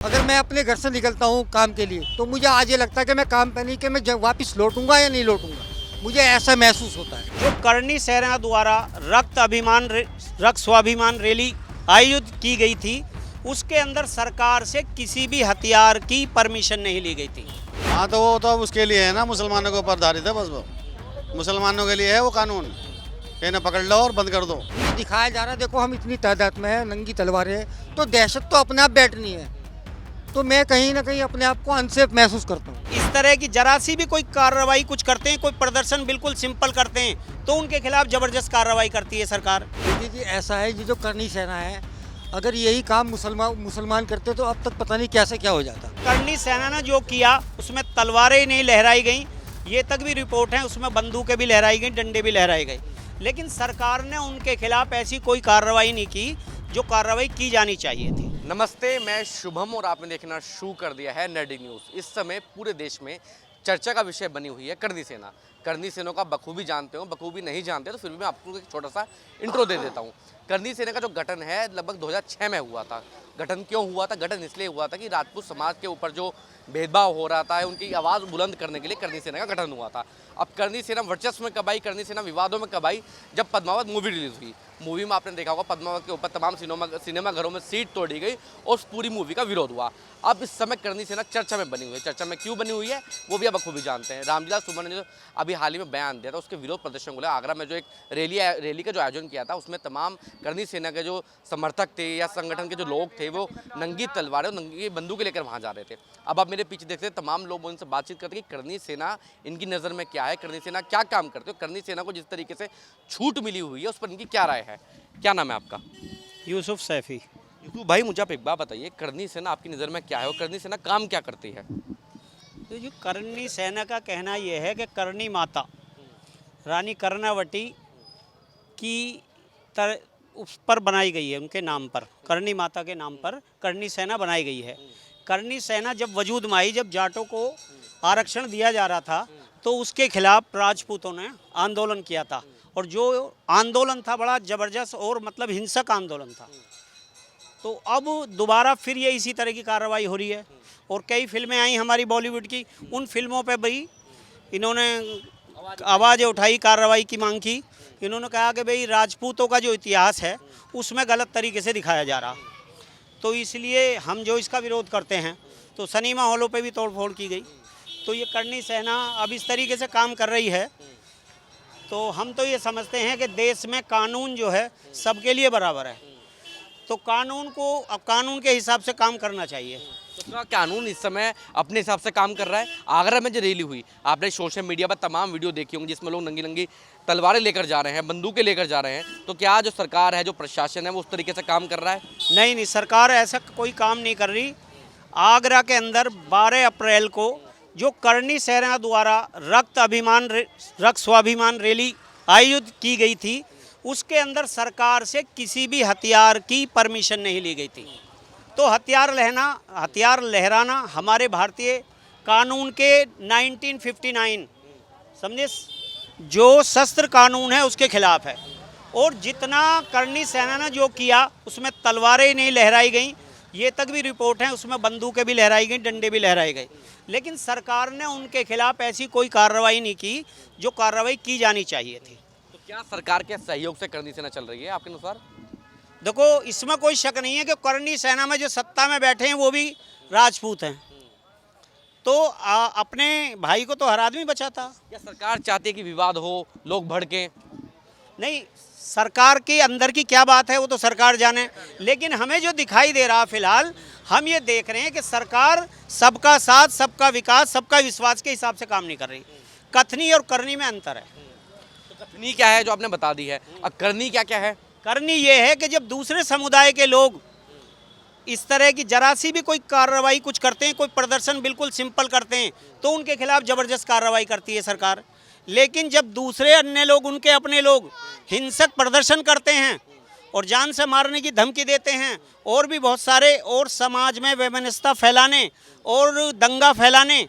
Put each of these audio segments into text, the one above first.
अगर मैं अपने घर से निकलता हूँ काम के लिए तो मुझे आज ये लगता है कि मैं काम पे नहीं कि मैं वापस लौटूंगा या नहीं लौटूंगा। मुझे ऐसा महसूस होता है। जो करनी सेना द्वारा रक्त स्वाभिमान रैली आयोजित की गई थी, उसके अंदर सरकार से किसी भी हथियार की परमिशन नहीं ली गई थी। हाँ, तो वो तो उसके लिए है ना, मुसलमानों के ऊपर आधारित है। बस वो मुसलमानों के लिए है वो कानून। इन्हें पकड़ लो और बंद कर दो। दिखाया जा रहा है, देखो हम इतनी तादाद में है, नंगी तलवारें हैं, तो दहशत तो अपने आप बैठनी है। तो मैं कहीं ना कहीं अपने आप को अनसेफ महसूस करता हूँ। इस तरह की जरा सी भी कोई कार्रवाई कुछ करते हैं, कोई प्रदर्शन बिल्कुल सिंपल करते हैं, तो उनके खिलाफ जबरदस्त कार्रवाई करती है सरकार। देखिए जी, ऐसा है, ये जो करनी सेना है, अगर यही काम मुसलमान करते तो अब तक पता नहीं कैसे क्या हो जाता। करनी सेना ने जो किया उसमें तलवारें नहीं लहराई गई, ये तक भी रिपोर्ट है, उसमें बंदूकें भी लहराई गई, डंडे भी लहराए गए, लेकिन सरकार ने उनके खिलाफ ऐसी कोई कार्रवाई नहीं की जो कार्रवाई की जानी चाहिए थी। नमस्ते, मैं शुभम और आपने देखना शुरू कर दिया है नेडी न्यूज़। इस समय पूरे देश में चर्चा का विषय बनी हुई है करनी सेना। करनी सेना का बखूबी जानते हो, बखूबी नहीं जानते तो फिर भी मैं आपको एक छोटा सा इंट्रो दे देता हूँ। करनी सेना का जो गठन है लगभग 2006 में हुआ था। गठन क्यों हुआ था? गठन इसलिए हुआ था कि राजपूत समाज के ऊपर जो भेदभाव हो रहा था, उनकी आवाज़ बुलंद करने के लिए करनी सेना का गठन हुआ था। अब करनी सेना वर्चस्व में कब आई, करनी सेना विवादों में कब आई? जब पद्मावत मूवी रिलीज हुई। मूवी में आपने देखा होगा पद्मावत के ऊपर तमाम सिनेमाघरों में सीट तोड़ी गई और उस पूरी मूवी का विरोध हुआ। अब इस समय करनी सेना चर्चा में बनी हुई है। चर्चा में क्यों बनी हुई है वो भी अब खूबी जानते हैं। रामलीला सुमन ने जो अभी हाल ही में बयान दिया था, उसके विरोध प्रदर्शन को लेकर आगरा में जो एक रैली का जो आयोजन किया था, उसमें तमाम करनी सेना के जो समर्थक थे या संगठन के जो लोग थे वो नंगी तलवारें और नंगी बंदूकें लेकर वहाँ जा रहे थे। अब आप मेरे पीछे देखते हैं तमाम लोग उनसे बातचीत करते हैं कि करनी सेना इनकी नज़र में क्या है, करनी सेना क्या काम करते हो, करनी सेना को जिस तरीके से छूट मिली हुई है उस पर इनकी क्या राय है। क्या नाम है आपका? यूसुफ सैफी। यूसुफ भाई, मुझे आप एक बात बताइए, करनी सेना आपकी नज़र में क्या है और करनी सेना काम क्या करती है? तो जो करनी सेना का कहना यह है कि करनी माता रानी कर्णावती की उस पर बनाई गई है, उनके नाम पर, करनी माता के नाम पर करनी सेना बनाई गई है। करनी सेना जब वजूद में आई, जब जाटों को आरक्षण दिया जा रहा था, तो उसके खिलाफ राजपूतों ने आंदोलन किया था, और जो आंदोलन था बड़ा ज़बरदस्त और मतलब हिंसक आंदोलन था। तो अब दोबारा फिर ये इसी तरह की कार्रवाई हो रही है, और कई फिल्में आई हमारी बॉलीवुड की, उन फिल्मों पे भी इन्होंने आवाज़ उठाई, कार्रवाई की मांग की। इन्होंने कहा कि भाई राजपूतों का जो इतिहास है उसमें गलत तरीके से दिखाया जा रहा, तो इसलिए हम जो इसका विरोध करते हैं। तो सिनेमा हॉलों पे भी तोड़फोड़ की गई। तो ये करनी सेना अब इस तरीके से काम कर रही है, तो हम तो ये समझते हैं कि देश में कानून जो है सबके लिए बराबर है, तो कानून को अब कानून के हिसाब से काम करना चाहिए। तो क्या कानून इस समय अपने हिसाब से काम कर रहा है? आगरा में जो रैली हुई, आपने सोशल मीडिया पर तमाम वीडियो देखी होंगी जिसमें लोग नंगी नंगी तलवारें लेकर जा रहे हैं, बंदूकें लेकर जा रहे हैं, तो क्या जो सरकार है, जो प्रशासन है, वो उस तरीके से काम कर रहा है? नहीं, सरकार ऐसा कोई काम नहीं कर रही। आगरा के अंदर 12 अप्रैल को जो करनी सेना द्वारा रक्त स्वाभिमान रैली आयोजित की गई थी, उसके अंदर सरकार से किसी भी हथियार की परमिशन नहीं ली गई थी। तो हथियार लहराना हमारे भारतीय कानून के 1959 समझे, जो शस्त्र कानून है उसके खिलाफ है। और जितना करनी सेना ने जो किया उसमें तलवारें नहीं लहराई गई, ये तक भी रिपोर्ट है, उसमें बंदूकें भी लहराई गई, डंडे भी लहराए गए, लेकिन सरकार ने उनके खिलाफ ऐसी कोई कार्रवाई नहीं की जो कार्रवाई की जानी चाहिए थी। तो क्या सरकार के सहयोग से करनी सेना चल रही है आपके अनुसार? देखो, इसमें कोई शक नहीं है कि करनी सेना में जो सत्ता में बैठे हैं वो भी राजपूत हैं, तो अपने भाई को तो हर आदमी बचाता। क्या सरकार चाहती है कि विवाद हो, लोग भड़कें? नहीं, सरकार के अंदर की क्या बात है वो तो सरकार जाने, लेकिन हमें जो दिखाई दे रहा फिलहाल, हम ये देख रहे हैं कि सरकार सबका साथ, सबका विकास, सबका विश्वास के हिसाब से काम नहीं कर रही। कथनी और करनी में अंतर है। तो कथनी क्या है जो आपने बता दी है, अब करनी क्या क्या है? करनी ये है कि जब दूसरे समुदाय के लोग इस तरह की जरा सी भी कोई कार्रवाई कुछ करते हैं, कोई प्रदर्शन बिल्कुल सिंपल करते हैं, तो उनके खिलाफ जबरदस्त कार्रवाई करती है सरकार। लेकिन जब दूसरे अन्य लोग, उनके अपने लोग हिंसक प्रदर्शन करते हैं और जान से मारने की धमकी देते हैं, और भी बहुत सारे, और समाज में वैमनस्यता फैलाने और दंगा फैलाने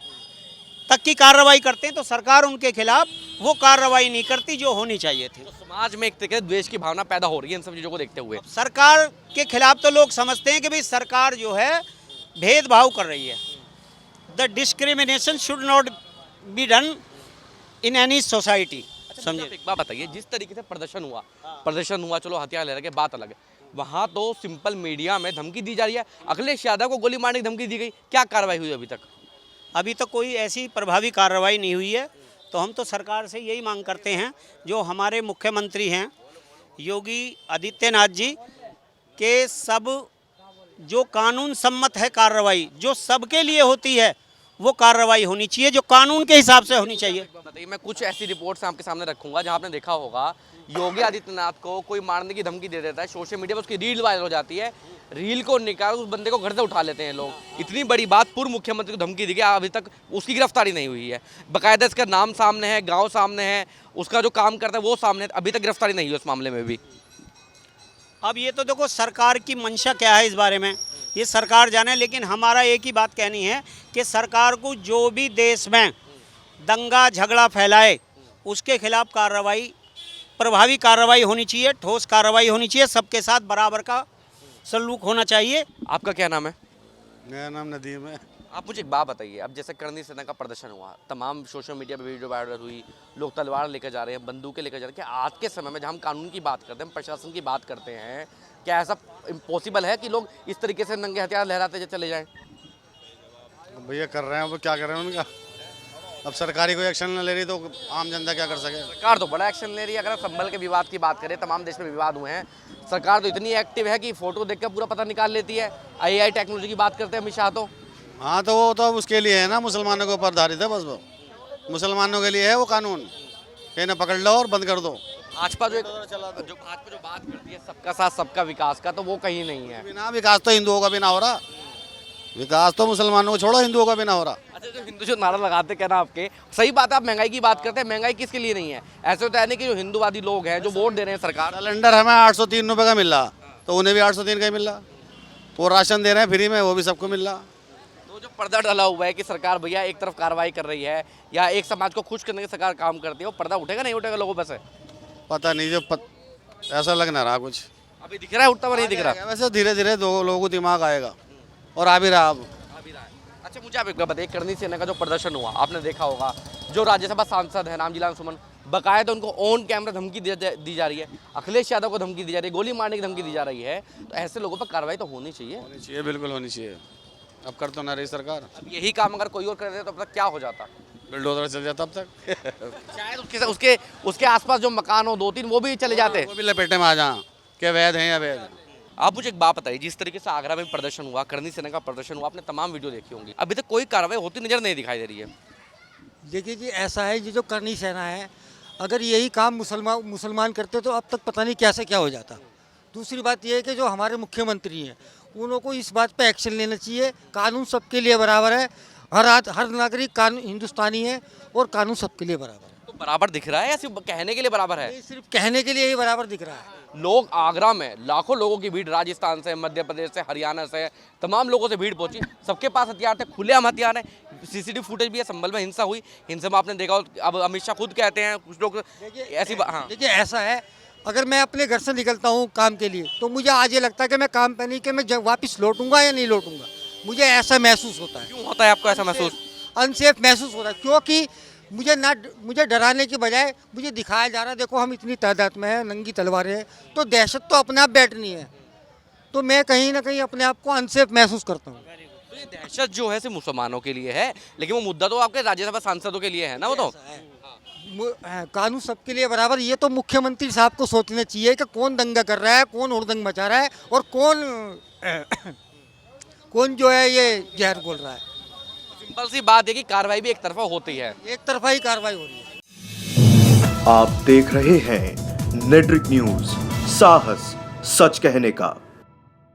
तक की कार्रवाई करते हैं, तो सरकार उनके खिलाफ वो कार्रवाई नहीं करती जो होनी चाहिए थी। तो समाज में एक तरीके से द्वेष की भावना पैदा हो रही है इन सब चीज़ों को देखते हुए। सरकार के खिलाफ तो लोग समझते हैं कि भाई सरकार जो है भेदभाव कर रही है। The discrimination should not be done in any society. समझिए, एक बात बताइए, जिस तरीके से प्रदर्शन हुआ, चलो हथियार ले रखे, बात अलग है, वहाँ तो सिंपल मीडिया में धमकी दी जा रही है, अखिलेश यादव को गोली मारने की धमकी दी गई, क्या कार्रवाई हुई अभी तक? अभी तक कोई ऐसी प्रभावी कार्रवाई नहीं हुई है। तो हम तो सरकार से यही मांग करते हैं, जो हमारे मुख्यमंत्री हैं योगी आदित्यनाथ जी, के सब जो कानून सम्मत है कार्रवाई, जो सबके लिए होती है, वो कार्रवाई होनी चाहिए, जो कानून के हिसाब से होनी चाहिए। बताइए, मैं कुछ ऐसी रिपोर्ट्स आपके सामने रखूंगा जहां आपने देखा होगा योगी आदित्यनाथ को कोई मारने की धमकी दे देता है, सोशल मीडिया पर उसकी रील वायरल हो जाती है, रील को निकाल उस बंदे को घर से उठा लेते हैं लोग। इतनी बड़ी बात, पूर्व मुख्यमंत्री को धमकी दी गई, अभी तक उसकी गिरफ्तारी नहीं हुई है। बाकायदा इसका नाम सामने है, गाँव सामने है, उसका जो काम करता है वो सामने है, अभी तक गिरफ्तारी नहीं हुई उस मामले में भी। अब ये तो देखो सरकार की मंशा क्या है इस बारे में, ये सरकार जाने, लेकिन हमारा एक ही बात कहनी है कि सरकार को जो भी देश में दंगा झगड़ा फैलाए उसके खिलाफ कार्रवाई, प्रभावी कार्रवाई होनी चाहिए, ठोस कार्रवाई होनी चाहिए, सबके साथ बराबर का सलूक होना चाहिए। आपका क्या नाम है? मेरा नाम नदीम है। आप मुझे एक बात बताइए, अब जैसे करनी सेना का प्रदर्शन हुआ, तमाम सोशल मीडिया पे वीडियो वायरल हुई, लोग तलवार लेकर जा रहे हैं, बंदूकें लेकर जा रहे हैं, क्या आज के समय में जब हम कानून की बात करते हैं, प्रशासन की बात करते हैं, क्या ऐसा इम्पॉसिबल है कि लोग इस तरीके से नंगे हथियार लहराते चले जाएं? भैया कर रहे हैं, वो क्या कर रहे हैं उनका, अब सरकारी कोई एक्शन न ले रही तो आम जनता क्या कर सके। सरकार तो बड़ा एक्शन ले रही है। अगर संभल के विवाद की बात करें, तमाम देश में विवाद हुए हैं, सरकार तो इतनी एक्टिव है कि फोटो देखकर पूरा पता निकाल लेती है। AI टेक्नोलॉजी की बात करते हैं अमित शाह तो। हाँ तो वो तो अब उसके लिए है ना, मुसलमानों के ऊपर आधारित है, बस वो मुसलमानों के लिए है वो कानून, कहीं ना पकड़ लो और बंद कर दो। भाजपा जो बात करती है सबका साथ सबका विकास का, तो वो कहीं नहीं है। बिना विकास तो हिंदुओं का भी ना हो रहा, विकास तो मुसलमानों को छोड़ो, हिंदुओं का भी ना हो रहा। अच्छा, जो हिंदू जो नारा लगाते क्या ना आपके, सही बात है, आप महंगाई की बात करते हैं, महंगाई किसके लिए नहीं है? ऐसे होता है नहीं कि जो हिंदूवादी लोग हैं जो वोट दे रहे हैं सरकार, सिलेंडर हमें 803 रुपये का मिल रहा, तो उन्हें भी 803 का ही मिल रहा। वो राशन दे रहे हैं फ्री में, वो भी सबको मिल रहा। तो जो पर्दा डाला हुआ है कि सरकार भैया एक तरफ कार्रवाई कर रही है या एक समाज को खुश करने की सरकार काम करती है, वो पर्दा उठेगा नहीं उठेगा लोगों पर से? पता नहीं, जो ऐसा लग ना रहा कुछ अभी दिख रहा है उठता हुआ नहीं दिख रहा? वैसे धीरे धीरे दो लोगों को दिमाग आएगा और आ भी रहा अब। अच्छा, मुझे आप एक बात बताइए, करनी सेना का जो प्रदर्शन हुआ आपने देखा होगा, जो राज्यसभा सांसद है रामजीलाल सुमन, बकायदा उनको ऑन कैमरा धमकी दी जा रही है, अखिलेश यादव को धमकी दी जा रही है, गोली मारने की धमकी दी जा रही है, तो ऐसे लोगों पर कार्रवाई तो होनी चाहिए। बिल्कुल होनी चाहिए। अब कर तो ना रही सरकार। अब यही काम अगर कोई और कर देता तो अब तक क्या हो जाता? बिल्डोजर चल जाता अब तक। शायद उसके आसपास जो मकान हो 2-3 वो भी चले जाते, वो भी लपेटे में आ जाए क्या वैध हैं या वैध। आप मुझे एक बात बताइए, जिस तरीके से आगरा में प्रदर्शन हुआ, करनी सेना का प्रदर्शन हुआ, आपने तमाम वीडियो देखी होंगी, अभी तक कोई कार्रवाई होती नजर नहीं दिखाई दे रही है। देखिए जी, ऐसा है, ये जो करनी सेना है, अगर यही काम मुसलमान करते तो अब तक पता नहीं क्या से क्या हो जाता। दूसरी बात यह है कि जो हमारे मुख्यमंत्री हैं, उनको इस बात पे एक्शन लेना चाहिए। कानून सबके लिए बराबर है, हर नागरिक कानून हिंदुस्तानी है और कानून सबके लिए बराबर है। तो बराबर दिख रहा है या सिर्फ कहने के लिए बराबर है? ये सिर्फ कहने के लिए ही बराबर दिख रहा है। लोग आगरा में लाखों लोगों की भीड़, राजस्थान से, मध्य प्रदेश से, हरियाणा से, तमाम लोगों से भीड़ पहुंची, सबके पास हथियार थे, खुलेआम हथियार है, CCTV फुटेज भी है। संभल में हिंसा हुई, हिंसा में आपने देखा, अब अमित शाह खुद कहते हैं कुछ लोग ऐसी हाँ। देखिए ऐसा है, अगर मैं अपने घर से निकलता हूँ काम के लिए, तो मुझे आज ये लगता है कि मैं काम पे नहीं कि मैं वापस लौटूंगा या नहीं लौटूंगा, मुझे ऐसा महसूस होता है। क्यों होता है आपको ऐसा महसूस? अनसेफ महसूस हो रहा है, क्योंकि मुझे डराने की बजाय मुझे दिखाया जा रहा है, देखो हम इतनी तादाद में हैं, नंगी तलवारें हैं, तो दहशत तो अपने आप बैठनी है, तो मैं कहीं ना कहीं अपने आप को अनसेफ महसूस करता हूँ। तो ये दहशत जो है सिर्फ मुसलमानों के लिए है, लेकिन वो मुद्दा तो आपके राज्यसभा सांसदों के लिए है ना। वो तो कानून सबके लिए बराबर, ये तो मुख्यमंत्री साहब को सोचना चाहिए कि कौन दंगा कर रहा है, कौन हुड़दंग मचा रहा है और कौन जो है ये जहर बोल रहा है। सिंपल सी बात है कि कार्रवाई भी एक तरफा होती है, एक तरफा ही कार्रवाई हो रही है। आप देख रहे हैं नेट्रिक न्यूज, साहस सच कहने का।